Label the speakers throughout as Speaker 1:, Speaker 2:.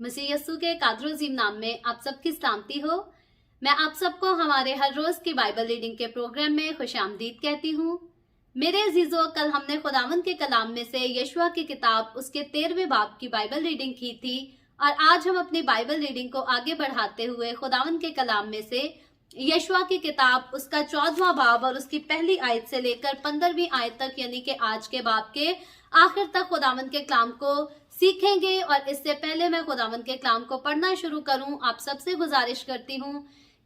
Speaker 1: मसीह यस्सु के कादर अजीम नाम में आप सबकी सलामती हो। मैं आप सबको हमारे हर रोज की बाइबल रीडिंग के प्रोग्राम में खुशामदीद कहती हूँ। मेरे अजीजों, कल हमने खुदावंद के कलाम में से यशुआ की किताब उसके 13वें बाब की बाइबल रीडिंग की थी और आज हम अपनी बाइबल रीडिंग को आगे बढ़ाते हुए खुदावंद के कलाम में से यशुआ की किताब उसका 14वां बाब और उसकी पहली आयत से लेकर 15वीं आयत तक यानी कि आज के बाब के आखिर तक खुदावंद के कलाम को सीखेंगे। और इससे पहले मैं खुदावंद के कलाम को पढ़ना शुरू करूं, आप सबसे गुजारिश करती हूं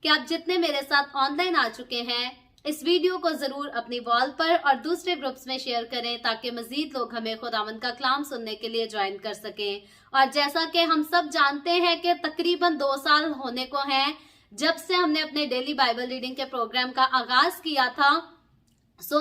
Speaker 1: कि आप जितने मेरे साथ ऑनलाइन आ चुके हैं इस वीडियो को जरूर अपनी वॉल पर और दूसरे ग्रुप्स में शेयर करें ताकि मजीद लोग हमें खुदावंद का कलाम सुनने के लिए ज्वाइन कर सकें। और जैसा कि हम सब जानते हैं कि तकरीबन 2 साल होने को हैं जब से हमने अपने डेली बाइबल रीडिंग के प्रोग्राम का आगाज किया था।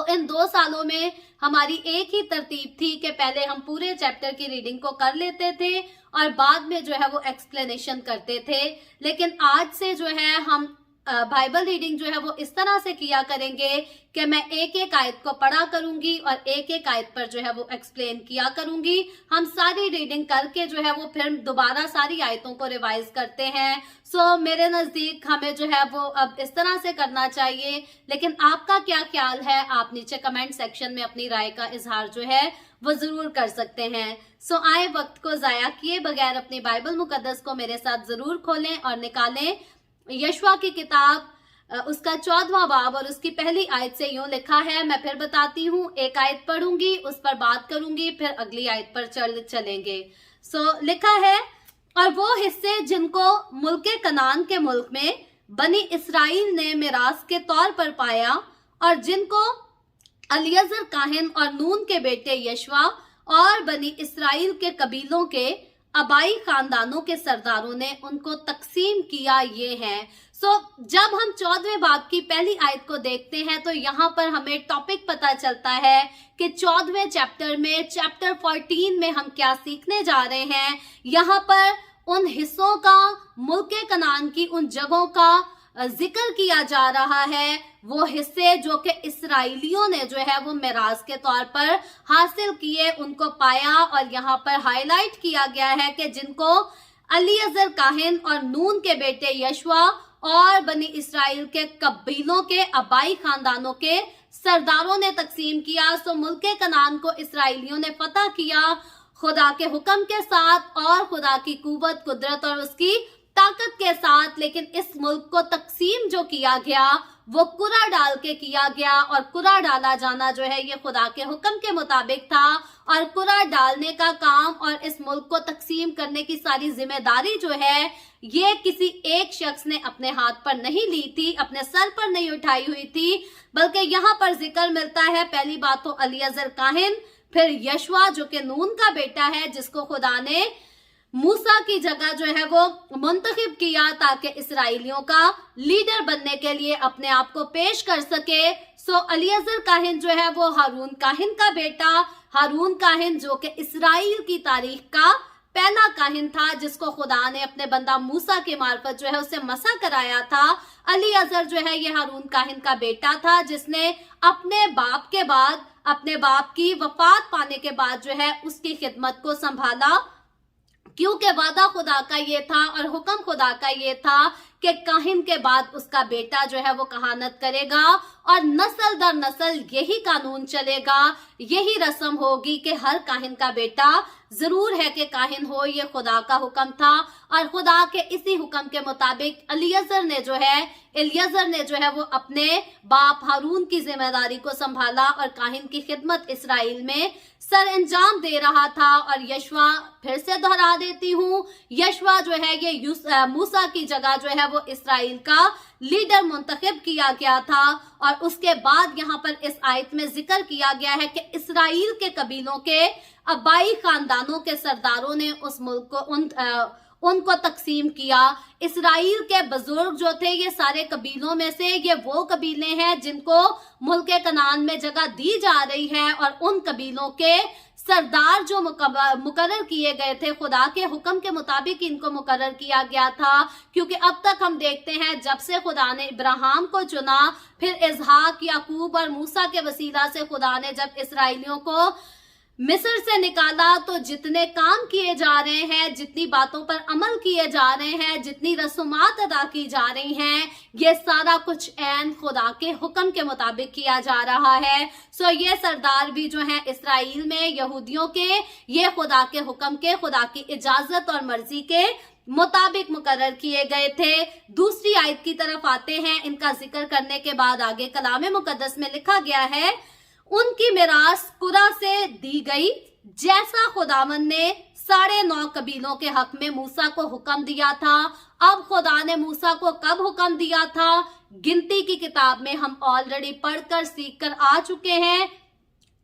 Speaker 1: इन 2 सालों में हमारी एक ही तरतीब थी कि पहले हम पूरे चैप्टर की रीडिंग को कर लेते थे और बाद में जो है वो एक्सप्लेनेशन करते थे। लेकिन आज से जो है हम बाइबल रीडिंग जो है वो इस तरह से किया करेंगे कि मैं एक एक आयत को पढ़ा करूंगी और एक एक आयत पर जो है वो एक्सप्लेन किया करूंगी। हम सारी रीडिंग करके जो है वो फिर दोबारा सारी आयतों को रिवाइज करते हैं। मेरे नजदीक हमें जो है वो अब इस तरह से करना चाहिए। लेकिन आपका क्या ख्याल है, आप नीचे कमेंट सेक्शन में अपनी राय का इजहार जो है वो जरूर कर सकते हैं। आए वक्त को जाया किए बगैर अपनी बाइबल मुकद्दस को मेरे साथ जरूर खोलें और निकालें। यशुआ की किताब उसका 14वां बाब और उसकी पहली आयत से यूं लिखा है, मैं फिर बताती हूँ। एक आयत पढ़ूंगी, उस पर बात करूंगी, फिर अगली आयत पर चलेंगे। लिखा है, और वो हिस्से जिनको मुल्के कनान के मुल्क में बनी इसराइल ने मिरास के तौर पर पाया और जिनको अलियजर काहिन और नून के बेटे यशुआ और बनी इसराइल के कबीलों के अबाई खानदानों के सरदारों ने उनको तकसीम किया, ये है। जब हम 14वें बाब की पहली आयत को देखते हैं तो यहाँ पर हमें टॉपिक पता चलता है कि 14वें चैप्टर में चैप्टर 14 में हम क्या सीखने जा रहे हैं। यहाँ पर उन हिस्सों का, मुल्के कनान की उन जगहों का जिक्र किया जा रहा है, वो हिस्से जो कि इसराइलियों ने जो है वो मिरास के तौर पर हासिल किए, उनको पाया। और यहाँ पर हाईलाइट किया गया है कि जिनको अलीअजर काहिन और नून के बेटे यशुआ और बनी इसराइल के कबीलों के अबाई खानदानों के सरदारों ने तकसीम किया। मुल्के कनान को इसराइलियों ने फतह किया खुदा के हुक्म के साथ और खुदा की कुव्वत, कुदरत और उसकी ताकत के साथ। लेकिन इस मुल्क को तकसीम जो किया गया वो कुरा डाल के किया गया और कुरा डाला जाना जो है ये खुदा के हुक्म के मुताबिक था। और कुरा डालने का काम और इस मुल्क को तकसीम करने की सारी जिम्मेदारी जो है ये किसी एक शख्स ने अपने हाथ पर नहीं ली थी, अपने सर पर नहीं उठाई हुई थी, बल्कि यहाँ पर जिक्र मिलता है पहली बात तो अलीअजर काहिन, फिर यशुआ जो कि नून का बेटा है जिसको खुदा ने मूसा की जगह जो है वो मुंतखब किया ताकि इसराइलियों का लीडर बनने के लिए अपने आप को पेश कर सके। अलीअजर काहिन जो है वो हारून काहिन का बेटा, हारून काहिन जो कि इसराइल की तारीख का पहला काहिन था जिसको खुदा ने अपने बंदा मूसा के मार्फत जो है उसे मसा कराया था। अलीअजर जो है ये हारून काहिन का बेटा था जिसने अपने बाप के बाद, अपने बाप की वफात पाने के बाद जो है उसकी खिदमत को संभाला, क्योंकि वादा खुदा का ये था और हुक्म खुदा का ये था कि काहिन के बाद उसका बेटा जो है वो कहानत करेगा और नस्ल दर नस्ल यही कानून चलेगा, यही रस्म होगी कि हर काहिन का बेटा जरूर है कि काहिन हो। ये खुदा का हुक्म था और खुदा के इसी हुक्म के मुताबिक अलीअजर ने जो है वो अपने बाप हारून की जिम्मेदारी को संभाला और काहिन की खिदमत इसराइल में सर अंजाम दे रहा था। और यशुआ, फिर से दोहरा देती हूँ, यशुआ जो है ये मूसा की जगह जो है वो इसराइल का लीडर मुंतखब किया गया था। और उसके बाद यहाँ पर इस आयत में जिक्र किया गया है कि इसराइल के कबीलों के अबाई खानदानों के सरदारों ने उस मुल्क को उनको तकसीम किया। इसराइल के बुजुर्ग जो थे ये सारे कबीलों में से ये वो कबीले हैं जिनको मुल्के कनान में जगह दी जा रही है और उन कबीलों के सरदार जो मुकर्रर किए गए थे, खुदा के हुक्म के मुताबिक इनको मुकर्रर किया गया था। क्योंकि अब तक हम देखते हैं जब से खुदा ने इब्राहिम को चुना, फिर इसहाक, याकूब और मूसा के वसीला से खुदा ने जब इसराइलियों को मिस्र से निकाला तो जितने काम किए जा रहे हैं, जितनी बातों पर अमल किए जा रहे हैं, जितनी रसूमात अदा की जा रही हैं, ये सारा कुछ ऐन खुदा के हुक्म के मुताबिक किया जा रहा है। सो ये सरदार भी जो हैं इस्राएल में यहूदियों के, ये खुदा के हुक्म के, खुदा की इजाजत और मर्जी के मुताबिक मुकर्रर किए गए थे। दूसरी आयत की तरफ आते हैं। इनका जिक्र करने के बाद आगे कलाम मुकद्दस में लिखा गया है, उनकी मिरास कुरा से दी गई, जैसा खुदावन ने 9.5 कबीलों के हक में मूसा को हुक्म दिया था। अब खुदा ने मूसा को कब हुक्म दिया था? गिनती की किताब में हम ऑलरेडी पढ़कर सीख कर आ चुके हैं।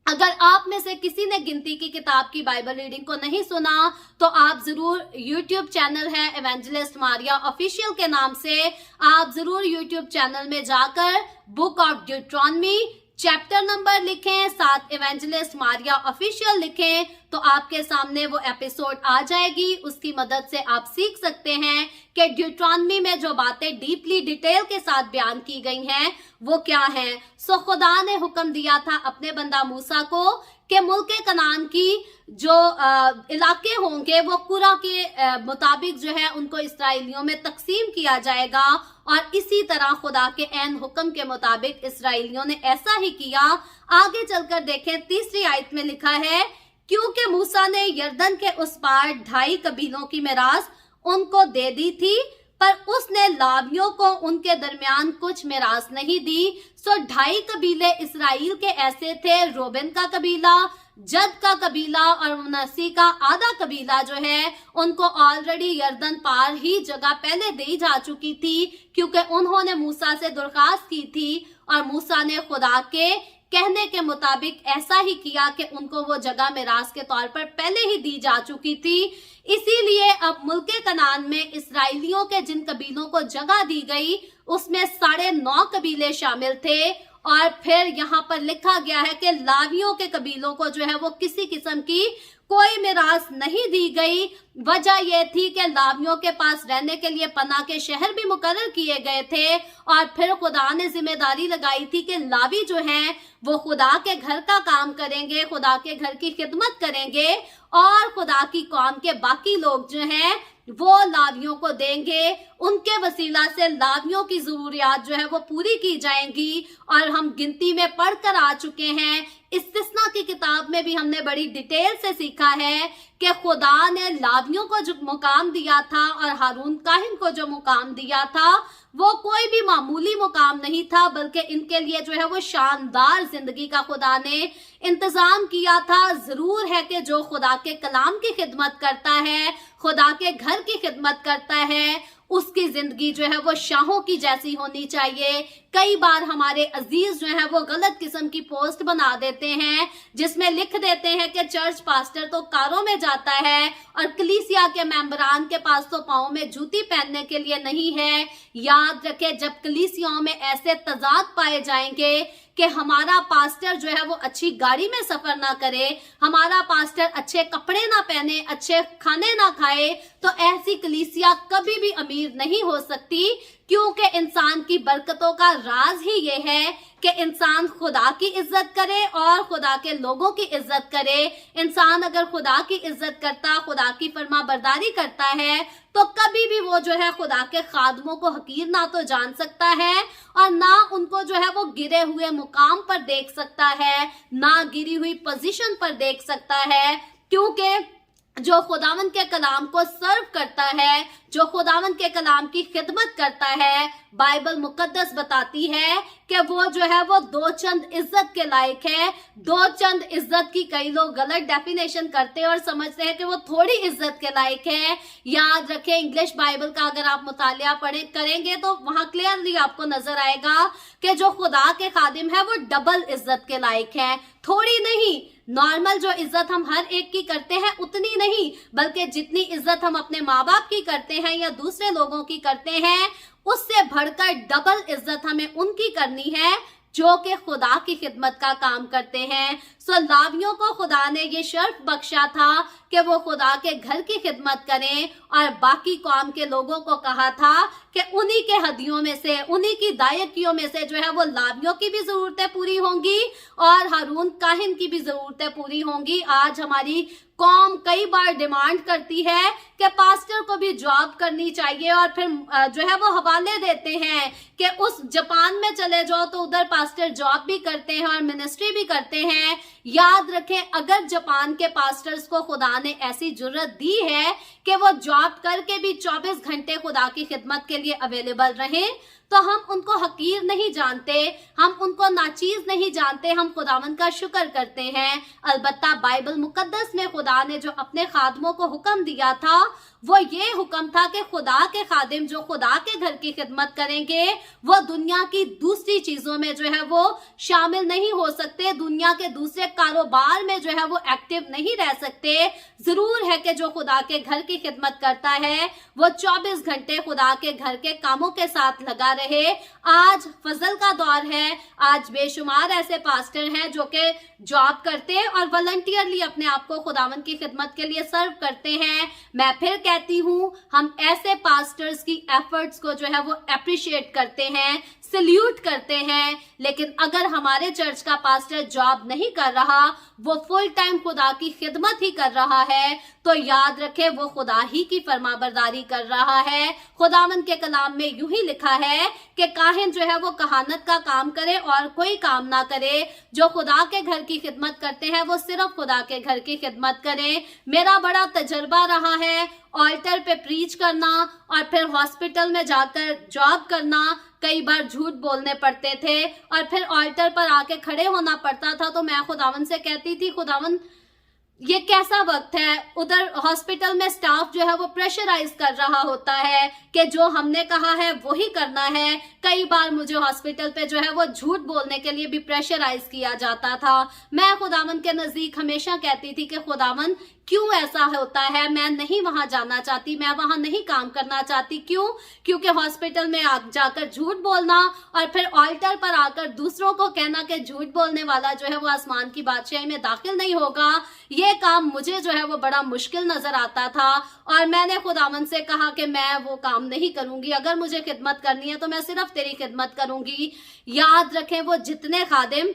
Speaker 1: अगर आप में से किसी ने गिनती की किताब की बाइबल रीडिंग को नहीं सुना तो आप जरूर यूट्यूब चैनल है इवेंजलिस्ट मारिया ऑफिशियल के नाम से, आप जरूर यूट्यूब चैनल में जाकर book of Deuteronomy chapter number लिखें, साथ इवेंजलिस्ट मारिया ऑफिशियल लिखें तो आपके सामने वो एपिसोड आ जाएगी। उसकी मदद से आप सीख सकते हैं कि ड्यूट्रॉनमी में जो बातें डीपली डिटेल के साथ बयान की गई हैं वो क्या हैं। सो खुदा ने हुक्म दिया था अपने बंदा मूसा को कि मुल्क कनान की जो इलाके होंगे वो कुरा के मुताबिक जो है उनको इस्राएलियों में तकसीम किया जाएगा, और इसी तरह खुदा के ऐन हुक्म के मुताबिक इस्राएलियों ने ऐसा ही किया। आगे चलकर देखें, तीसरी आयत में लिखा है, क्योंकि मूसा ने यरदन के उस पार 2.5 कबीलों की मिरास उनको दे दी थी, पर उसने लावियों को उनके दरमियान कुछ मिरास नहीं दी। सो 2.5 कबीले इसराइल के ऐसे थे, रोबन का कबीला, जद का कबीला और मनसी का आधा कबीला जो है उनको ऑलरेडी यरदन पार ही जगह पहले दी जा चुकी थी, क्योंकि उन्होंने मूसा से दरख्वास्त की थी और मूसा ने खुदा के कहने के मुताबिक ऐसा ही किया कि उनको वो जगह मिरास के तौर पर पहले ही दी जा चुकी थी। इसीलिए अब मुल्क कनान में इसराइलियों के जिन कबीलों को जगह दी गई उसमें 9.5 कबीले शामिल थे, और फिर यहाँ पर लिखा गया है कि लावियों के कबीलों को जो है वो किसी किस्म की कोई मिरास नहीं दी गई। वजह यह थी कि लावियों के पास रहने के लिए पनाह के शहर भी मुकर्रर किए गए थे, और फिर खुदा ने जिम्मेदारी लगाई थी कि लावी जो हैं वो खुदा के घर का काम करेंगे, खुदा के घर की खिदमत करेंगे, और खुदा की कौम के बाकी लोग जो हैं वो लावियों को देंगे। उनके वसीला से लावियों की जरूरियात जो है वो पूरी की जाएंगी। और हम गिनती में पढ़कर आ चुके हैं, इस्तिस्ना की किताब में भी हमने बड़ी डिटेल से सीखा है कि खुदा ने लावियों को जो मुकाम दिया था और हारून काहिन को जो मुकाम दिया था वो कोई भी मामूली मुकाम नहीं था, बल्कि इनके लिए जो है वो शानदार जिंदगी का खुदा ने इंतजाम किया था। जरूर है कि जो खुदा के कलाम की खिदमत करता है, खुदा के घर की खिदमत करता है, उसकी जिंदगी जो है वो शाहों की जैसी होनी चाहिए। कई बार हमारे अजीज जो है वो गलत किस्म की पोस्ट बना देते हैं जिसमें लिख देते हैं कि चर्च पास्टर तो कारों में जाता है और कलीसिया के मेंबरान के पास तो पाँव में जूती पहनने के लिए नहीं है। याद रखें, जब कलीसियाओं में ऐसे तजाद पाए जाएंगे कि हमारा पास्टर जो है वो अच्छी गाड़ी में सफर ना करे, हमारा पास्टर अच्छे कपड़े ना पहने, अच्छे खाने ना खाए, तो ऐसी कलीसिया कभी भी अमीर नहीं हो सकती। क्योंकि इंसान की बरकतों का राज ही ये है कि इंसान खुदा की इज्जत करे और खुदा के लोगों की इज्जत करे। इंसान अगर खुदा की इज्जत करता, खुदा की फरमा बरदारी करता है, तो कभी भी वो जो है खुदा के खादमों को हकीर ना तो जान सकता है और ना उनको जो है वो गिरे हुए मुकाम पर देख सकता है, ना गिरी हुई पोजीशन पर देख सकता है। क्योंकि जो खुदावंद के कलाम को सर्व करता है, जो खुदावंद के कलाम की खिदमत करता है, बाइबल मुकद्दस बताती है कि वो जो है वो दो चंद इज्जत के लायक है। दो चंद इज्जत की कई लोग गलत डेफिनेशन करते हैं और समझते हैं कि वो थोड़ी इज्जत के लायक है। याद रखें, इंग्लिश बाइबल का अगर आप मुतालिया करेंगे तो वहां क्लियरली आपको नजर आएगा कि जो खुदा के खादिम है वो डबल इज्जत के लायक है, थोड़ी नहीं। नॉर्मल जो इज्जत हम हर एक की करते हैं उतनी नहीं, बल्कि जितनी इज्जत हम अपने माँ बाप की करते हैं या दूसरे लोगों की करते हैं, उससे बढ़कर डबल इज्जत हमें उनकी करनी है जो कि खुदा की खिदमत का काम करते हैं। सो लावियों को खुदा ने ये शर्फ बख्शा था कि वो खुदा के घर की खिदमत करें, और बाकी कौम के लोगों को कहा था कि उन्हीं के हदियों में से, उन्हीं की दायकियों में से जो है वो लावियों की भी जरूरतें पूरी होंगी और हारून काहिन की भी जरूरतें पूरी होंगी। आज हमारी कौम कई बार डिमांड करती है कि पास्टर को भी जॉब करनी चाहिए और फिर जो है वो हवाले देते हैं कि उस जापान में चले जाओ तो उधर पास्टर जॉब भी करते हैं और मिनिस्ट्री भी करते हैं। याद रखें, अगर जापान के पास्टर्स को खुदा ने ऐसी जुर्रत दी है कि वो जॉब करके भी 24 घंटे खुदा की खिदमत के लिए अवेलेबल रहें, तो हम उनको हकीर नहीं जानते, हम उनको नाचीज नहीं जानते, हम खुदावंद का शुक्र करते हैं। अलबत्ता बाइबल मुकद्दस में खुदा ने जो अपने खादमों को हुक्म दिया था वो ये हुक्म था कि खुदा के खादिम जो खुदा के घर की खिदमत करेंगे वो दुनिया की दूसरी चीजों में जो है वो शामिल नहीं हो सकते, दुनिया के दूसरे कारोबार में जो है वो एक्टिव नहीं रह सकते। जरूर है कि जो खुदा के घर की खिदमत करता है वो 24 घंटे खुदा के घर के कामों के साथ लगा रहे। आज फजल का दौर है, आज बेशुमार ऐसे पास्टर हैं जो कि जॉब करते हैं और वॉलंटियरली अपने आप को खुदावंद की खिदमत के लिए सर्व करते हैं। मैं फिर कहती हूँ, हम ऐसे पास्टर्स की एफर्ट्स को जो है वो अप्रिशिएट करते हैं, सल्यूट करते हैं। लेकिन अगर हमारे चर्च का पास्टर जॉब नहीं कर रहा, वो फुल टाइम खुदा की खिदमत ही कर रहा है, तो याद रखे वो खुदा ही की फरमाबरदारी कर रहा है। खुदावंद के कलाम में यूं ही लिखा है कि काहिन जो है वो कहानत का काम करे और कोई काम ना करे। जो खुदा के घर की खिदमत करते हैं वो सिर्फ खुदा के घर की खिदमत करें। मेरा बड़ा तजर्बा रहा है ऑल्टर पे प्रीच करना और फिर हॉस्पिटल में जाकर जॉब करना। कई बार झूठ बोलने पड़ते थे और फिर ऑल्टर पर आके खड़े होना पड़ता था, तो मैं खुदावंद से कहती थी, खुदावंद ये कैसा वक्त है। उधर हॉस्पिटल में स्टाफ जो है वो प्रेशराइज कर रहा होता है कि जो हमने कहा है वही करना है। कई बार मुझे हॉस्पिटल पे जो है वो झूठ बोलने के लिए भी प्रेशराइज किया जाता था। मैं खुदावंद के नजदीक हमेशा कहती थी कि खुदावंद क्यों ऐसा होता है, मैं नहीं वहां जाना चाहती, मैं वहां नहीं काम करना चाहती। क्यों? क्योंकि हॉस्पिटल में जाकर झूठ बोलना और फिर ऑल्टर पर आकर दूसरों को कहना कि झूठ बोलने वाला जो है वो आसमान की बादशाही में दाखिल नहीं होगा, ये काम मुझे जो है वो बड़ा मुश्किल नजर आता था। और मैंने खुदावंद से कहा कि मैं वो काम नहीं करूंगी, अगर मुझे खिदमत करनी है तो मैं सिर्फ तेरी खिदमत करूंगी। याद रखें, वो जितने खादिम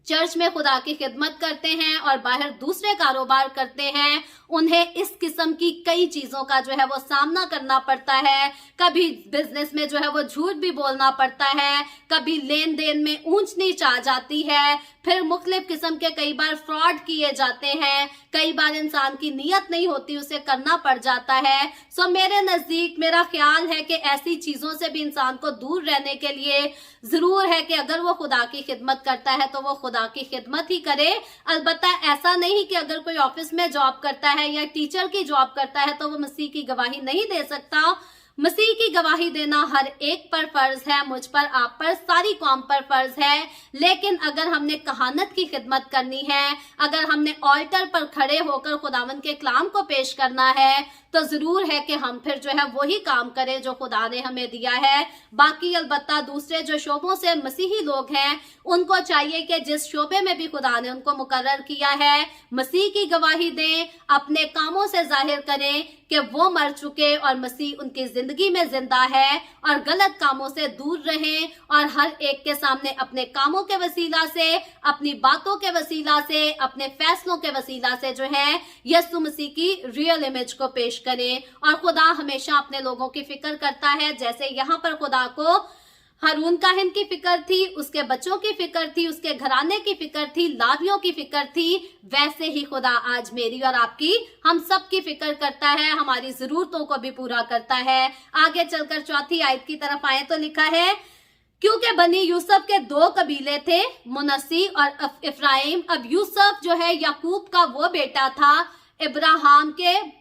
Speaker 1: चर्च में खुदा की खिदमत करते हैं और बाहर दूसरे कारोबार करते हैं, उन्हें इस किस्म की कई चीजों का जो है वो सामना करना पड़ता है। कभी बिजनेस में जो है वो झूठ भी बोलना पड़ता है, कभी लेन देन में ऊंच नीच आ जाती है, फिर मुख्तलिफ किस्म के कई बार फ्रॉड किए जाते हैं, कई बार इंसान की नीयत नहीं होती, उसे करना पड़ जाता है। सो मेरे नजदीक मेरा ख्याल है कि ऐसी चीजों से भी इंसान को दूर रहने के लिए जरूर है कि अगर वो खुदा की खिदमत करता है तो वो खुदा की खिदमत ही करे। अलबत्ता ऐसा नहीं कि अगर कोई ऑफिस में जॉब करता है या टीचर की जॉब करता है तो वो मसीह की गवाही नहीं दे सकता। मसीह की गवाही देना हर एक पर फर्ज है, मुझ पर, आप पर, सारी कौम पर फर्ज है। लेकिन अगर हमने कहानत की खिदमत करनी है, अगर हमने ऑल्टर पर खड़े होकर खुदावंद के कलाम को पेश करना है, तो जरूर है कि हम फिर जो है वही काम करें जो खुदा ने हमें दिया है। बाकी अलबत्ता दूसरे जो शोबों से मसीही लोग हैं, उनको चाहिए कि जिस शोबे में भी खुदा ने उनको मुकर्रर किया है, मसीह की गवाही दें, अपने कामों से जाहिर करें कि वो मर चुके और मसीह उनकी जिंदगी में जिंदा है, और गलत कामों से दूर रहें और हर एक के सामने अपने कामों के वसीला से, अपनी बातों के वसीला से, अपने फैसलों के वसीला से जो है यीशु मसीह की रियल इमेज को पेश करें। और खुदा हमेशा अपने लोगों की फिक्र करता है। जैसे यहाँ पर खुदा को हारून काहिन की फिक्र थी, उसके बच्चों की फिक्र थी, उसके घराने की फिक्र थी, लावियों की फिक्र थी, वैसे ही खुदा आज मेरी और आपकी, हम सब की फिक्र करता है, हमारी जरूरतों को भी पूरा करता है। आगे चलकर चौथी आयत की तरफ आए तो लिखा है, क्योंकि बनी यूसुफ के दो कबीले थे, मुनस्सी और इफ्राइम। अब यूसुफ जो है याकूब का वो बेटा था, इब्राहिम के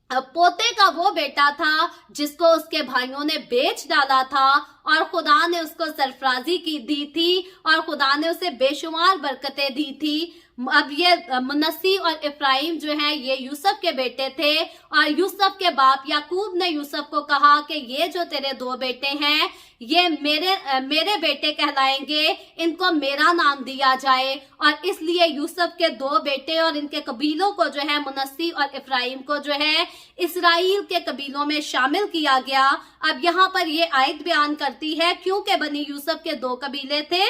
Speaker 1: पोते का वो बेटा था जिसको उसके भाइयों ने बेच डाला था, और खुदा ने उसको सरफराजी की दी थी और खुदा ने उसे बेशुमार बरकतें दी थी। अब ये मुनस्सी और इफ्राइम जो है ये यूसुफ के बेटे थे, और यूसुफ के बाप याकूब ने यूसुफ को कहा कि ये जो तेरे दो बेटे हैं ये मेरे बेटे कहलाएंगे, इनको मेरा नाम दिया जाए। और इसलिए यूसुफ के दो बेटे और इनके कबीलों को जो है, मुनस्सी और इफ्राइम को जो है इसराइल के कबीलों में शामिल किया गया। अब यहाँ पर ये आयत बयान करती है क्योंकि बनी यूसुफ के दो कबीले थे,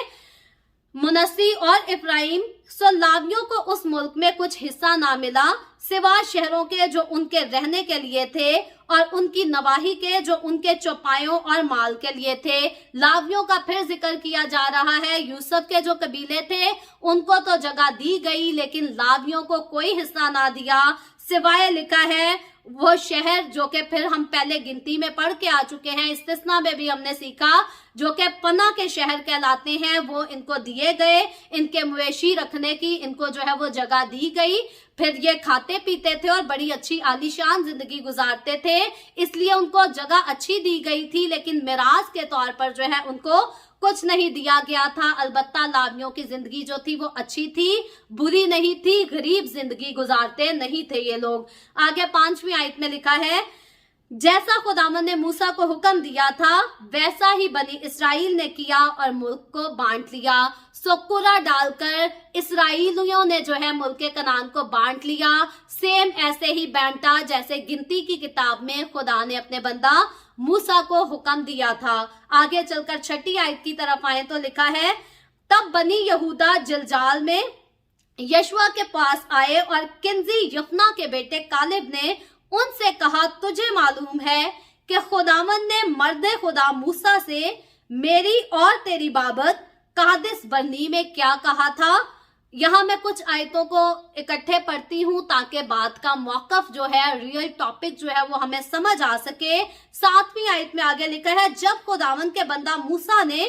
Speaker 1: मुनस्सी और इफ्राइम, सो लावियों को उस मुल्क में कुछ हिस्सा ना मिला सिवा शहरों के जो उनके रहने के लिए थे और उनकी नवाही के जो उनके चौपायों और माल के लिए थे। लावियों का फिर जिक्र किया जा रहा है। यूसुफ के जो कबीले थे उनको तो जगह दी गई, लेकिन लावियों को कोई हिस्सा ना दिया, सिवाय लिखा है वो शहर जो कि फिर हम पहले गिनती में पढ़ के आ चुके हैं, इस्तिस्ना में भी हमने सीखा, जो कि पना के शहर कहलाते हैं, वो इनको दिए गए। इनके मवेशी रखने की इनको जो है वो जगह दी गई। फिर ये खाते पीते थे और बड़ी अच्छी आलीशान जिंदगी गुजारते थे, इसलिए उनको जगह अच्छी दी गई थी, लेकिन मिराज के तौर पर जो है उनको कुछ नहीं दिया गया था। अलबत्ता लावियों की जिंदगी जो थी वो अच्छी थी, बुरी नहीं थी, गरीब जिंदगी गुजारते नहीं थे ये लोग। आगे 5वीं आयत में लिखा है, जैसा खुदावन ने मूसा को हुक्म दिया था वैसा ही बनी इसराइल ने किया और मुल्क को बांट लिया। सो कुरा डालकर इसराइलियों ने जो है मुल्क कनान को बांट लिया। सेम ऐसे ही बांटा जैसे गिनती की किताब में खुदा ने अपने बंदा मूसा को हुक्म दिया था। आगे चलकर 6ठी आयत की तरफ आए तो लिखा है, तब बनी यहूदा जलजाल में यशवा के पास आए और किंजी यफना के बेटे कालिब ने उनसे कहा, तुझे मालूम है कि खुदावन ने मर्दे खुदा मूसा से मेरी और तेरी बाबत कादिस बरनी में क्या कहा था। यहाँ मैं कुछ आयतों को इकट्ठे पढ़ती हूँ ताकि बात का मौकफ जो है, रियल टॉपिक जो है वो हमें समझ आ सके। 7वीं आयत में आगे लिखा है, जब खुदावन के बंदा मूसा ने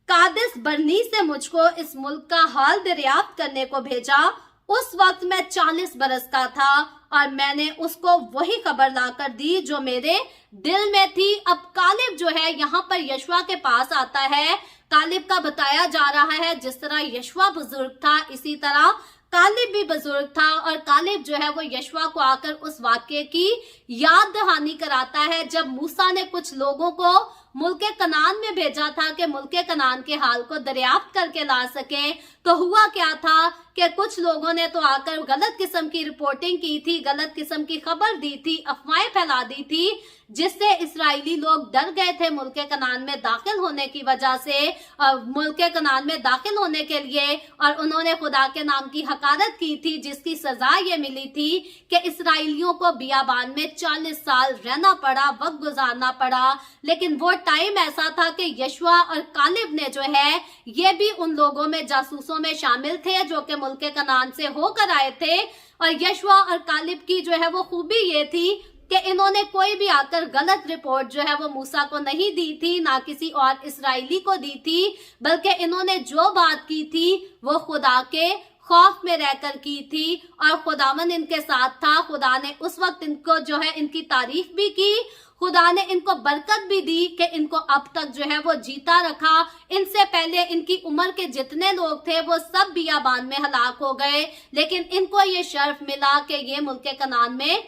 Speaker 1: कादिस बरनी से मुझको इस मुल्क का हाल दरियाफ्त करने को भेजा, उस वक्त मैं 40 बरस का था और मैंने उसको वही खबर लाकर दी जो मेरे दिल में थी। अब कालिब जो है यहाँ पर यशवा के पास आता है। कालिब का बताया जा रहा है जिस तरह यशवा बुजुर्ग था इसी तरह कालिब भी बुजुर्ग था, और कालिब जो है वो यशवा को आकर उस वाक्य की याद दहानी कराता है जब मूसा ने कुछ लोगों को मुल्के कनान में भेजा था कि मुल्के कनान के हाल को दरियाफ्त करके ला सके। तो हुआ क्या था कि कुछ लोगों ने तो आकर गलत किस्म की रिपोर्टिंग की थी, गलत किस्म की खबर दी थी, अफवाहें फैला दी थी, जिससे इसराइली लोग डर गए थे मुल्के कनान में दाखिल होने की वजह से, मुल्के कनान में दाखिल होने के लिए, और उन्होंने खुदा के नाम की हकारत की थी, जिसकी सजा ये मिली थी कि इसराइलियों को बियाबान में 40 साल रहना पड़ा, वक्त गुजारना पड़ा। लेकिन वो टाइम ऐसा था कि यशवा और कालिब ने जो है ये भी उन लोगों में जासूसों में शामिल थे जो कि मुल्के कनान से होकर आए थे। और यशवा और कालिब की जो है वो खूबी ये थी कि इन्होंने कोई भी आकर गलत रिपोर्ट जो है वो मूसा को नहीं दी थी, ना किसी और इसराइली को दी थी, बल्कि इन्होंने जो बात की थी वो खुदा के खौफ में रहकर की थी और खुदावन इनके साथ था। खुदा ने उस वक्त इनको जो है इनकी तारीफ भी की, खुदा ने इनको बरकत भी दी कि इनको अब तक जो है वो जीता रखा। इनसे पहले इनकी उम्र के जितने लोग थे वो सब बियाबान में हलाक हो गए, लेकिन इनको ये शर्फ मिला कि ये मुल्के कनान में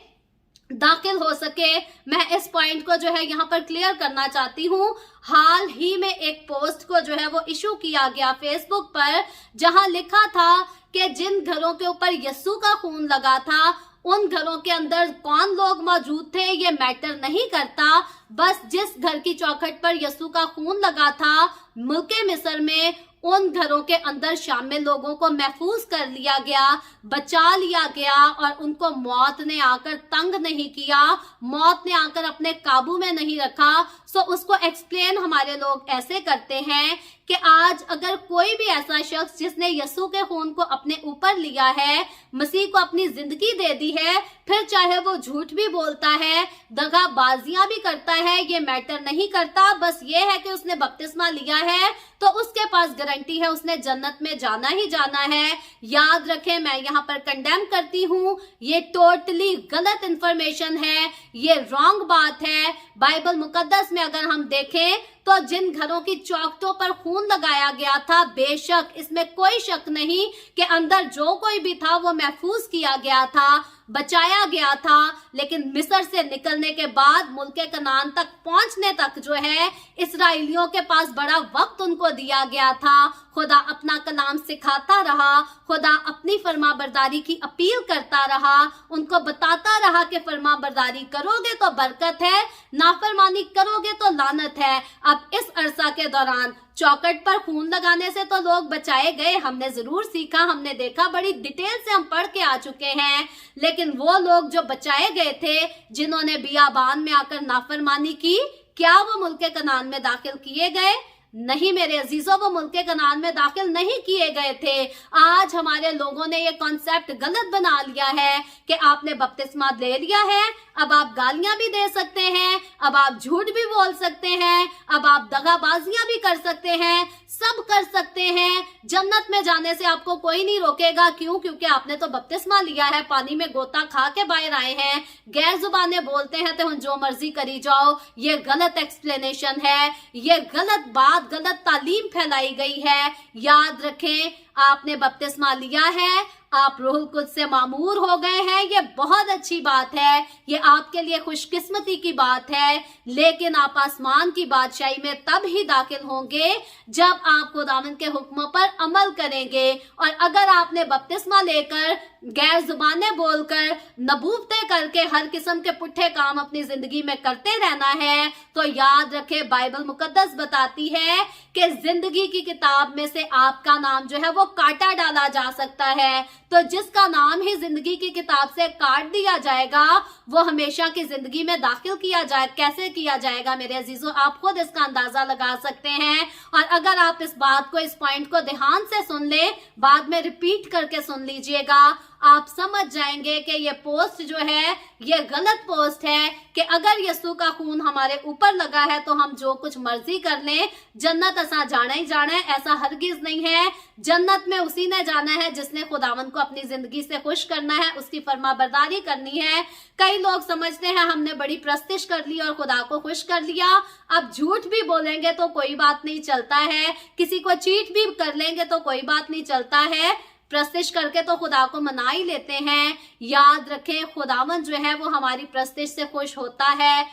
Speaker 1: दाखिल हो सके। मैं इस पॉइंट को जो है यहाँ पर क्लियर करना चाहती हूँ। हाल ही में एक पोस्ट को जो है वो इशू किया गया फेसबुक पर, जहां लिखा था कि जिन घरों के ऊपर यस्सु का खून लगा था उन घरों के अंदर कौन लोग मौजूद थे ये मैटर नहीं करता, बस जिस घर की चौखट पर यस्सु का खून लगा था मुल्के मिस्र में उन घरों के अंदर शामिल लोगों को महफूज कर लिया गया, बचा लिया गया, और उनको मौत ने आकर तंग नहीं किया, मौत ने आकर अपने काबू में नहीं रखा। सो उसको एक्सप्लेन हमारे लोग ऐसे करते हैं कि आज अगर कोई भी ऐसा शख्स जिसने यस्सु के खून को अपने ऊपर लिया है, मसीह को अपनी जिंदगी दे दी है, फिर चाहे वो झूठ भी बोलता है, दगाबाजियां भी करता है, ये मैटर नहीं करता, बस ये है कि उसने बपतिस्मा लिया है तो उसके पास गारंटी है उसने जन्नत में जाना ही जाना है। याद रखें, मैं यहाँ पर कंडेम करती हूँ, ये टोटली गलत इंफॉर्मेशन है, ये रॉन्ग बात है। बाइबल मुकद्दस में अगर हम देखें तो जिन घरों की चौखटों पर खून लगाया गया था, बेशक इसमें कोई शक नहीं कि अंदर जो कोई भी था वो महफूज किया गया था, बचाया गया था। लेकिन मिस्र से निकलने के बाद मुल्के कनान तक पहुंचने तक जो है इस्राएलियों के पास बड़ा वक्त उनको दिया गया था। खुदा अपना कलाम सिखाता रहा, खुदा अपनी फरमाबरदारी की अपील करता रहा, उनको बताता रहा कि फरमाबरदारी करोगे तो बरकत है, नाफरमानी करोगे तो लानत है। अब इस अरसा के दौरान चौखट पर खून लगाने से तो लोग बचाए गए, हमने जरूर सीखा, हमने देखा, बड़ी डिटेल से हम पढ़ के आ चुके हैं। लेकिन वो लोग जो बचाए गए थे, जिन्होंने बियाबान में आकर नाफरमानी की, क्या वो मुल्के कनान में दाखिल किए गए? नहीं मेरे अजीजों, वो मुल्के कनान में दाखिल नहीं किए गए थे। आज हमारे लोगों ने ये कॉन्सेप्ट गलत बना लिया है कि आपने बपतिस्मा ले लिया है, अब आप गालियां भी दे सकते हैं, अब आप झूठ भी बोल सकते हैं, अब आप दगाबाजियां भी कर सकते हैं, सब कर सकते हैं। जन्नत में जाने से आपको कोई नहीं रोकेगा। क्यों? क्योंकि आपने तो बपतिस्मा लिया है, पानी में गोता खा के बाहर आए हैं। गैर जुबानें बोलते हैं तो हम जो मर्जी करी जाओ, ये गलत एक्सप्लेनेशन है, ये गलत बात, गलत तालीम फैलाई गई है। याद रखें, आपने बपतिस्मा लिया है, आप रूहुल कुद्स से मामूर हो गए हैं, ये बहुत अच्छी बात है, ये आपके लिए खुशकिस्मती की बात है। लेकिन आप आसमान की बादशाही में तब ही दाखिल होंगे जब आप खुदावंद के हुक्मों पर अमल करेंगे। और अगर आपने बपतिस्मा लेकर गैर जुबानें बोलकर नबूवतें करके हर किस्म के पुट्ठे काम अपनी जिंदगी में करते रहना है, तो याद रखे बाइबल मुकद्दस बताती है कि जिंदगी की किताब में से आपका नाम जो है वो काटा डाला जा सकता है। तो जिसका नाम ही जिंदगी की किताब से काट दिया जाएगा, वो हमेशा की जिंदगी में दाखिल किया जाए। कैसे किया जाएगा मेरे अजीजों, आप खुद इसका अंदाजा लगा सकते हैं। और अगर आप इस बात को, इस पॉइंट को ध्यान से सुन ले, बाद में रिपीट करके सुन लीजिएगा, आप समझ जाएंगे कि ये पोस्ट जो है ये गलत पोस्ट है कि अगर यीशु का खून हमारे ऊपर लगा है तो हम जो कुछ मर्जी कर लें, जन्नत असा जाना ही जाना है, ऐसा हरगिज नहीं है। जन्नत में उसी ने जाना है जिसने खुदावंद को अपनी जिंदगी से खुश करना है, उसकी फरमाबरदारी करनी है। कई लोग समझते हैं हमने बड़ी प्रस्तिश कर ली और खुदा को खुश कर लिया, अब झूठ भी बोलेंगे तो कोई बात नहीं चलता है, किसी को चीट भी कर लेंगे तो कोई बात नहीं चलता है, प्रस्तिश करके तो खुदा को मना ही लेते हैं। याद रखें, खुदावंद जो है वो हमारी प्रस्तिश से खुश होता है,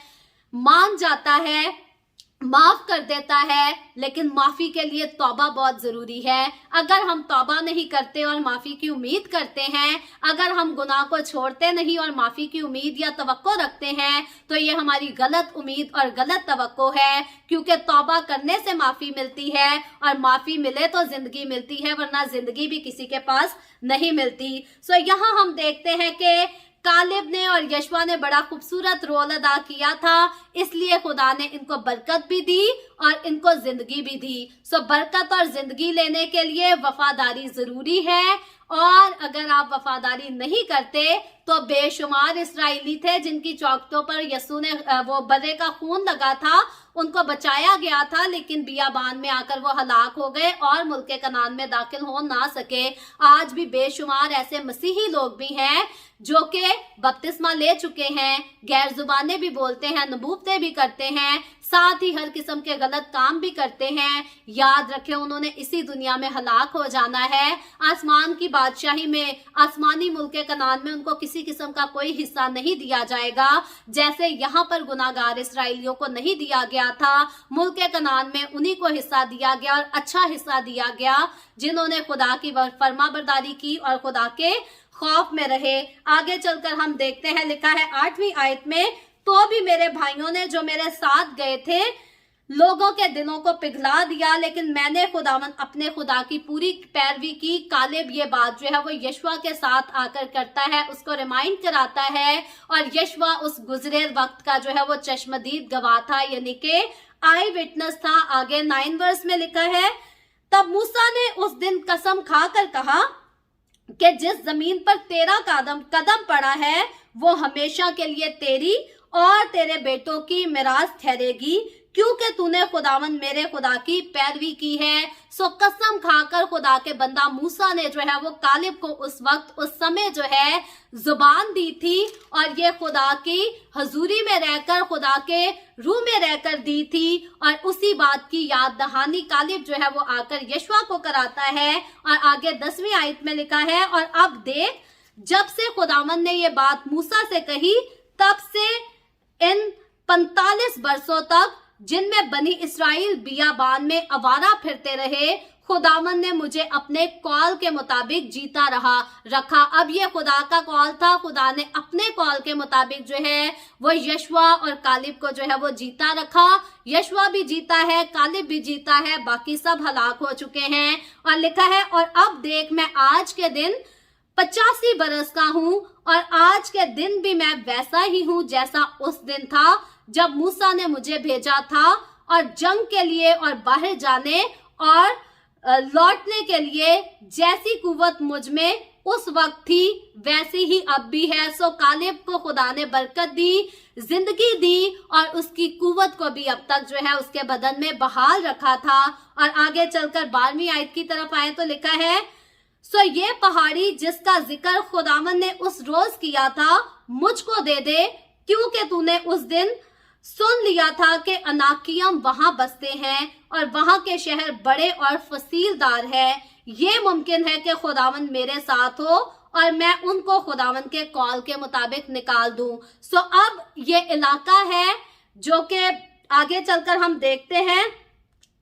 Speaker 1: मान जाता है, माफ कर देता है। लेकिन माफी के लिए तौबा बहुत जरूरी है। अगर हम तौबा नहीं करते और माफी की उम्मीद करते हैं, अगर हम गुनाह को छोड़ते नहीं और माफी की उम्मीद या तवक्को रखते हैं, तो ये हमारी गलत उम्मीद और गलत तवक्को है। क्योंकि तौबा करने से माफी मिलती है और माफी मिले तो जिंदगी मिलती है, वरना जिंदगी भी किसी के पास नहीं मिलती। सो यहाँ हम देखते हैं कि कालिब ने और यशवा ने बड़ा खूबसूरत रोल अदा किया था, इसलिए खुदा ने इनको बरकत भी दी और इनको जिंदगी भी दी। सो बरकत और जिंदगी लेने के लिए वफादारी जरूरी है। और अगर आप वफादारी नहीं करते तो बेशुमार इस्राएली थे जिनकी चौखटों पर यीशु ने वो बर्रे का खून लगा था, उनको बचाया गया था, लेकिन बियाबान में आकर वो हलाक हो गए और मुल्के कनान में दाखिल हो ना सके। आज भी बेशुमार ऐसे मसीही लोग भी हैं जो कि बपतिस्मा ले चुके हैं, गैर जुबानें भी बोलते हैं, नबूवतें भी करते हैं, साथ ही हर किस्म के गलत काम भी करते हैं। याद रखें, उन्होंने इसी दुनिया में हलाक हो जाना है। आसमान की बादशाही में, आसमानी मुल्के कनान में उनको किसी किस्म का कोई हिस्सा नहीं दिया जाएगा, जैसे यहाँ पर गुनाहगार इस्राएलियों को नहीं दिया गया था। मुल्के कनान में उन्हीं को हिस्सा दिया गया और अच्छा हिस्सा दिया गया, जिन्होंने खुदा की फरमाबरदारी की और खुदा के खौफ में रहे। आगे चलकर हम देखते हैं, लिखा है 8वीं आयत में, तो भी मेरे भाइयों ने जो मेरे साथ गए थे लोगों के दिलों को पिघला दिया, लेकिन मैंने खुदावंद अपने खुदा की पूरी पैरवी की। कालेब ये बात जो है वो यशवा के साथ आकर करता है, उसको रिमाइंड कराता है, और यशवा उस गुजरे वक्त का जो है वो चश्मदीद गवाह था, यानी कि आई विटनेस था। आगे 9 वर्स में लिखा है, तब मूसा ने उस दिन कसम खाकर कहा कि जिस जमीन पर तेरा कदम पड़ा है वो हमेशा के लिए तेरी और तेरे बेटों की मिरास ठहरेगी, क्योंकि तूने खुदावन मेरे खुदा की पैरवी की है। सो कसम खाकर खुदा के बंदा मूसा ने जो है वो कालिब को उस वक्त उस समय जो है जुबान दी थी, और ये खुदा की हजूरी में रहकर खुदा के रूह में रहकर दी थी। और उसी बात की याद दहानी कालिब जो है वो आकर यशवा को कराता है। और आगे 10वीं आयत में लिखा है, और अब देख, जब से खुदावन ने ये बात मूसा से कही, तब से इन 45 बरसों तक जिनमें बनी इस्राएल बियाबान में आवारा फिरते रहे, खुदावन ने मुझे अपने कॉल के मुताबिक जीता रखा। अब ये खुदा का कॉल था, खुदा ने अपने कॉल के मुताबिक जो है वो यशवा और कालिब को जो है वो जीता रखा। यशवा भी जीता है, कालिब भी जीता है, बाकी सब हलाक हो चुके हैं। और लिखा है, और अब देख, मैं आज के दिन 85 बरस का हूँ, और आज के दिन भी मैं वैसा ही हूँ जैसा उस दिन था जब मूसा ने मुझे भेजा था, और जंग के लिए और बाहर जाने और लौटने के लिए जैसी कुव्वत मुझ में उस वक्त थी वैसी ही अब भी है। सो कालिब को खुदा ने बरकत दी, जिंदगी दी, और उसकी कुव्वत को भी अब तक जो है उसके बदन में बहाल रखा था। और आगे चलकर 12वीं आयत की तरफ आए तो लिखा है, सो ये पहाड़ी जिसका जिक्र खुदावन ने उस रोज किया था मुझको दे दे, क्योंकि तूने उस दिन सुन लिया था कि अनाकियम वहां बसते हैं और वहां के शहर बड़े और फसीलदार है। ये मुमकिन है कि खुदावन मेरे साथ हो और मैं उनको खुदावन के कॉल के मुताबिक निकाल दूं। सो अब ये इलाका है जो कि आगे चलकर हम देखते हैं,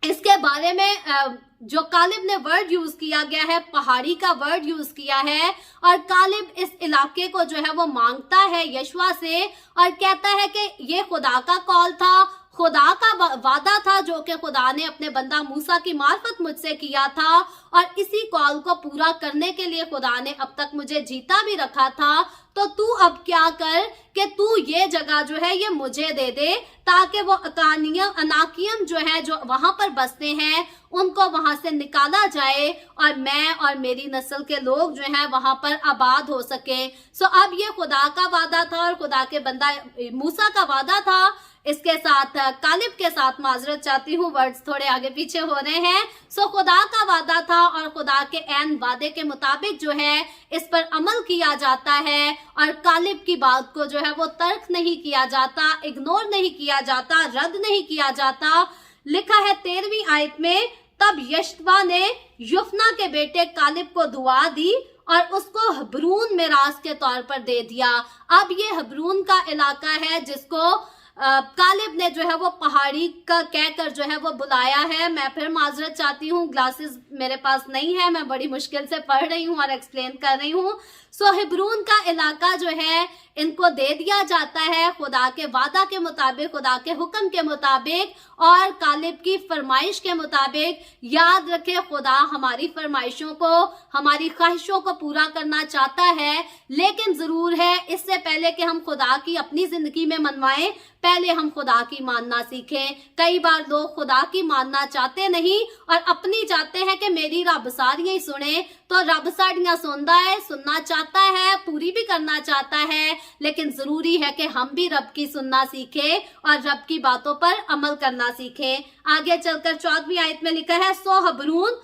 Speaker 1: इसके बारे में जो कालिब ने वर्ड यूज किया गया है, पहाड़ी का वर्ड यूज किया है। और कालिब इस इलाके को जो है वो मांगता है यशवा से और कहता है कि ये खुदा का कॉल था, खुदा का वादा था जो कि खुदा ने अपने बंदा मूसा की मार्फत मुझसे किया था, और इसी कॉल को पूरा करने के लिए खुदा ने अब तक मुझे जीता भी रखा था। तो तू अब क्या कर कि तू ये जगह जो है ये मुझे दे दे, ताकि वो अनाकियम जो है जो वहां पर बसते हैं उनको वहां से निकाला जाए और मैं और मेरी नस्ल के लोग जो हैं वहां पर आबाद हो सके। सो अब ये खुदा का वादा था और खुदा के बंदा मूसा का वादा था। इसके साथ कालिब के साथ माजरत चाहती हूँ, वर्ड्स थोड़े आगे पीछे हो रहे हैं। सो खुदा का वादा था और खुदा के ऐन वादे के मुताबिक जो है इस पर अमल किया जाता है और कालिब की बात को जो है वो तर्क नहीं किया जाता, इग्नोर नहीं किया जाता, रद्द नहीं किया जाता। लिखा है 13वीं आयत में, तब यशवा ने युफना के बेटे कालिब को दुआ दी और उसको हबरून मिरास के तौर पर दे दिया। अब ये हबरून का इलाका है जिसको कालिब ने जो है वो पहाड़ी का कहकर जो है वो बुलाया है। मैं फिर माजरत चाहती हूँ, ग्लासेस मेरे पास नहीं है, मैं बड़ी मुश्किल से पढ़ रही हूँ और एक्सप्लेन कर रही हूँ। सो हिब्रून का इलाका जो है इनको दे दिया जाता है खुदा के वादा के मुताबिक, खुदा के हुक्म के मुताबिक और कालिब की फरमाइश के मुताबिक। याद रखे, खुदा हमारी फरमाइशों को, हमारी ख्वाहिशों को पूरा करना चाहता है, लेकिन जरूर है इससे पहले कि हम खुदा की अपनी जिंदगी में मनवाएं, पहले हम खुदा की मानना सीखें। कई बार लोग खुदा की मानना चाहते नहीं और अपनी चाहते हैं कि मेरी रब सारियां सुने, तो रब साड़ियां सुनता है, सुनना चाहता है, पूरी भी करना चाहता है, लेकिन जरूरी है कि हम भी रब की सुनना सीखें और रब की बातों पर अमल करना सीखें। आगे चलकर 14वीं आयत में लिखा है, सो हबरून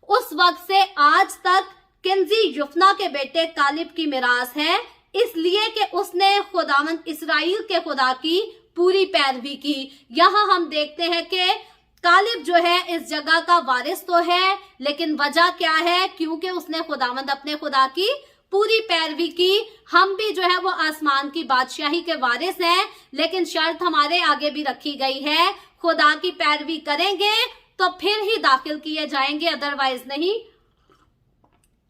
Speaker 1: उस वक्त से आज तक किंजी युफना के बेटे कालिब की मिरास है, इसलिए कि उसने खुदावंद इस्राएल के खुदा की पूरी पैरवी की। यहाँ हम देखते हैं कि कालिब जो है इस जगह का वारिस तो है, लेकिन वजह क्या है? क्योंकि उसने खुदावंद अपने खुदा की पूरी पैरवी की। हम भी जो है वो आसमान की बादशाही के वारिस हैं, लेकिन शर्त हमारे आगे भी रखी गई है, खुदा की पैरवी करेंगे तो फिर ही दाखिल किए जाएंगे, अदरवाइज नहीं।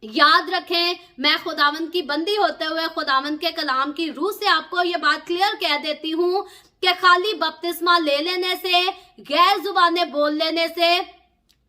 Speaker 1: याद रखें, मैं खुदावंद की बंदी होते हुए खुदावंद के कलाम की रूह से आपको ये बात क्लियर कह देती हूँ कि खाली बपतिस्मा ले लेने से, गैर जुबानें बोल लेने से,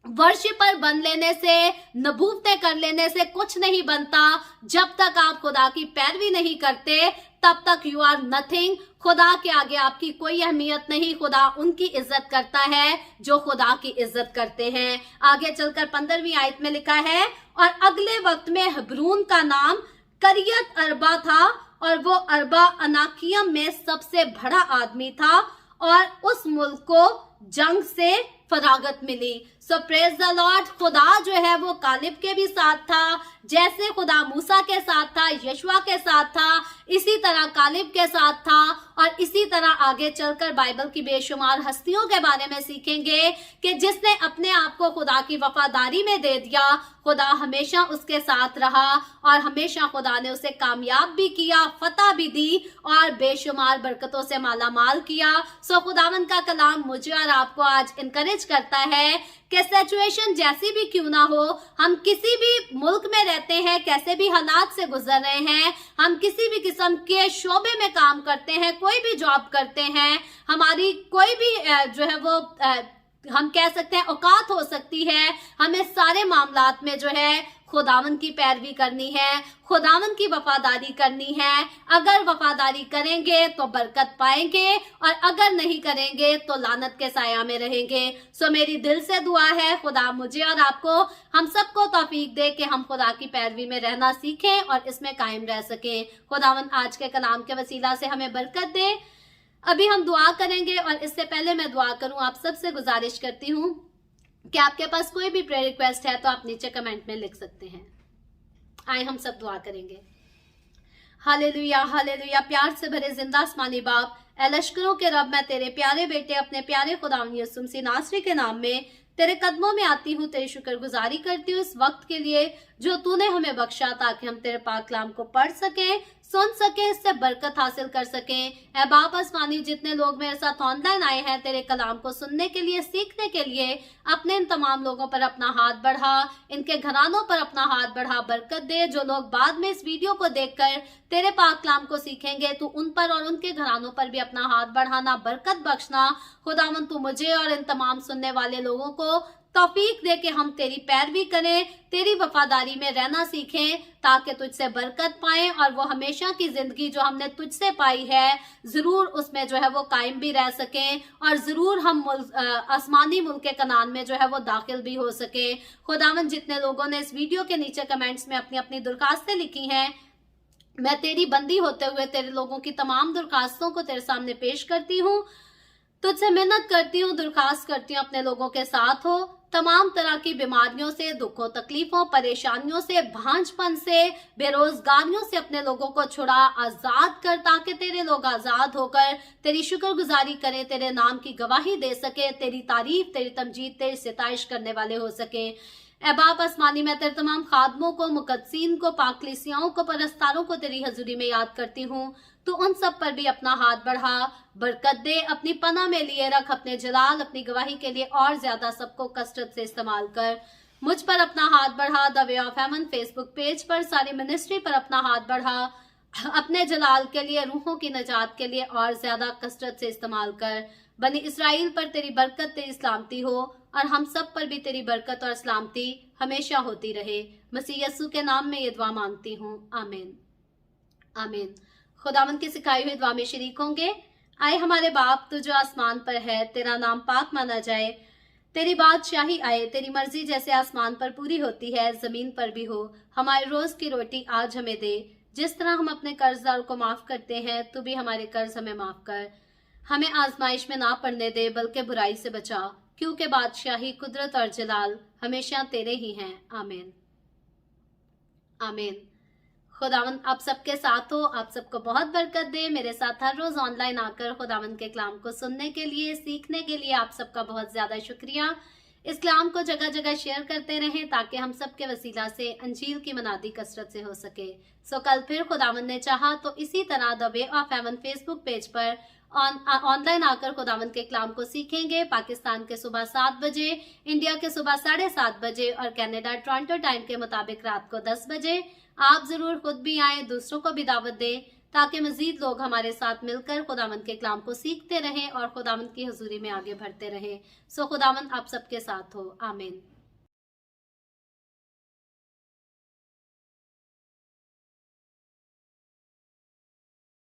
Speaker 1: वर्शिपर बन लेने से, नबूवतें कर लेने से कुछ नहीं बनता। जब तक आप खुदा की पैरवी नहीं करते तब तक यू आर नथिंग। खुदा के आगे आपकी कोई अहमियत नहीं। खुदा उनकी इज्जत करता है जो खुदा की इज्जत करते हैं। आगे चलकर 15वीं आयत में लिखा है, और अगले वक्त में हबरून का नाम करियत अरबा था और वो अरबा अनाकियम में सबसे बड़ा आदमी था और उस मुल्क को जंग से फरागत मिली। सो प्रेज द लॉर्ड। खुदा जो है वो कालिब के भी साथ था, जैसे खुदा मूसा के साथ था, यशुआ के साथ था, इसी तरह कालिब के साथ था। और इसी तरह आगे चलकर बाइबल की बेशुमार हस्तियों के बारे में सीखेंगे कि जिसने अपने आप को खुदा की वफादारी में दे दिया, खुदा हमेशा उसके साथ रहा और हमेशा खुदा ने उसे कामयाब भी किया, फतह भी दी और बेशुमार बरकतों से माला माल किया। सो खुदावंद का कलाम मुझे और आपको आज इनकरेज करता है कि सिचुएशन जैसी भी क्यों ना हो, हम किसी भी मुल्क में रहते हैं, कैसे भी हालात से गुजर रहे हैं, हम किसी भी किस्म के शोबे में काम करते हैं, कोई भी जॉब करते हैं, हमारी कोई भी जो है वो हम कह सकते हैं औकात हो सकती है, हमें सारे मामलात में जो है खुदावन की पैरवी करनी है, खुदावन की वफादारी करनी है। अगर वफादारी करेंगे तो बरकत पाएंगे और अगर नहीं करेंगे तो लानत के साया में रहेंगे। सो मेरी दिल से दुआ है खुदा मुझे और आपको, हम सबको तौफीक दे कि हम खुदा की पैरवी में रहना सीखें और इसमें कायम रह सकें। खुदावन आज के कलाम के वसीला से हमें बरकत दे। अभी हम दुआ करेंगे और इससे पहले मैं दुआ करूं, आप सबसे गुजारिश करती हूं कि आपके पास कोई भी प्रेयर रिक्वेस्ट है तो आप नीचे कमेंट में लिख सकते हैं। आए हम सब दुआ करेंगे। Hallelujah hallelujah. प्यार से भरे जिंदा आसमानी बाप, ए लश्करों के रब, मैं तेरे प्यारे बेटे अपने प्यारे खुदावंद यीशु मसीह नासरी के नाम में तेरे कदमों में आती हूँ, तेरी शुक्रगुजारी करती हूँ इस वक्त के लिए जो तूने हमें बख्शा, ताकि हम तेरे पाक कलाम को पढ़ सकें, सुन सके, इससे बरकत हासिल कर सकें। ऐ बाप आसमानी, जितने लोग मेरे साथ ऑनलाइन आए हैं तेरे कलाम को सुनने के लिए, सीखने के लिए, अपने इन तमाम लोगों पर अपना हाथ बढ़ा, इनके घरानों पर अपना हाथ बढ़ा, बरकत दे। जो लोग बाद में इस वीडियो को देखकर तेरे पाक कलाम को सीखेंगे, तू उन पर और उनके घरानों पर भी अपना हाथ बढ़ाना, बरकत बख्शना। खुदावंद तू मुझे और इन तमाम सुनने वाले लोगों को तौफीक दे कि हम तेरी पैरवी करें, तेरी वफादारी में रहना सीखें, ताकि तुझसे बरकत पाएं और वो हमेशा की जिंदगी जो हमने तुझसे पाई है जरूर उसमें जो है वो कायम भी रह सकें और जरूर हम आसमानी मुल्क के कनान में जो है वो दाखिल भी हो सके। खुदावंद जितने लोगों ने इस वीडियो के नीचे कमेंट्स में अपनी अपनी दरखास्तें लिखी हैं, मैं तेरी बंदी होते हुए तेरे लोगों की तमाम दरखास्तों को तेरे सामने पेश करती हूँ, तुझसे मिन्नत करती हूँ, दरखास्त करती हूँ, अपने लोगों के साथ हो। तमाम तरह की बीमारियों से, दुखों, तकलीफों, परेशानियों से, भांजपन से, बेरोजगारियों से अपने लोगों को छुड़ा, आजाद कर, ताकि तेरे लोग आजाद होकर तेरी शुक्रगुजारी करें, तेरे नाम की गवाही दे सके, तेरी तारीफ, तेरी तमजीद, तेरी सिताइश करने वाले हो सके। ऐ बाप आसमानी, मैं तेरे तमाम खादमों को, मुकद्दसीन को, पाकलीसियाओं को, परस्तारों को तेरी हजूरी में याद करती हूँ। तू उन सब पर भी अपना हाथ बढ़ा, बरकत दे, अपनी पनाह में लिए रख, अपने जलाल, अपनी गवाही के लिए और ज्यादा सबको कसरत से इस्तेमाल कर। मुझ पर अपना हाथ बढ़ा, the way of haven Facebook page पर, सारी मिनिस्ट्री पर अपना हाथ बढ़ा, अपने जलाल के लिए, रूहों की नजात के लिए और ज्यादा कसरत से इस्तेमाल कर। बनी इसराइल पर तेरी बरकत, तेरी सलामती हो और हम सब पर भी तेरी बरकत और सलामती हमेशा होती रहे। मसीह यस्सु के नाम में ये दुआ मांगती हूँ, आमीन आमीन। खुदावंद की सिखाई हुई दुआ में शरीक होंगे। आए हमारे बाप, तू जो आसमान पर है, तेरा नाम पाक माना जाए, तेरी बादशाही आए, तेरी मर्जी जैसे आसमान पर पूरी होती है जमीन पर भी हो। हमारे रोज की रोटी आज हमें दे, जिस तरह हम अपने कर्जदारों को माफ करते हैं, तू भी हमारे कर्ज हमें माफ कर। हमें आजमाइश में ना पड़ने दे, बल्कि बुराई से बचा, क्योंकि बादशाही, कुदरत और जलाल हमेशा तेरे ही हैं, आमीन आमीन। खुदावंद आप सबके साथ हो, आप सबको बहुत बरकत दे। मेरे साथ हर रोज ऑनलाइन आकर खुदावंद के कलाम को सुनने के लिए, सीखने के लिए आप सबका बहुत ज्यादा शुक्रिया। इस कलाम को जगह जगह शेयर करते रहें ताकि हम सबके वसीला से अंजील की मनादी कसरत से हो सके। सो कल फिर खुदावंद ने चाहा तो इसी तरह the way of haven Facebook page पर ऑनलाइन आकर खुदावंद के कलाम को सीखेंगे। पाकिस्तान के सुबह 7 बजे, इंडिया के सुबह 7:30 बजे और कनाडा टोरंटो टाइम के मुताबिक रात को 10 बजे। आप जरूर खुद भी आए, दूसरों को भी दावत दें, ताकि मजीद लोग हमारे साथ मिलकर खुदावंद के कलाम को सीखते रहें और खुदावंद की हुजूरी में आगे बढ़ते रहें। सो खुदावंद आप सबके साथ हो, आमीन।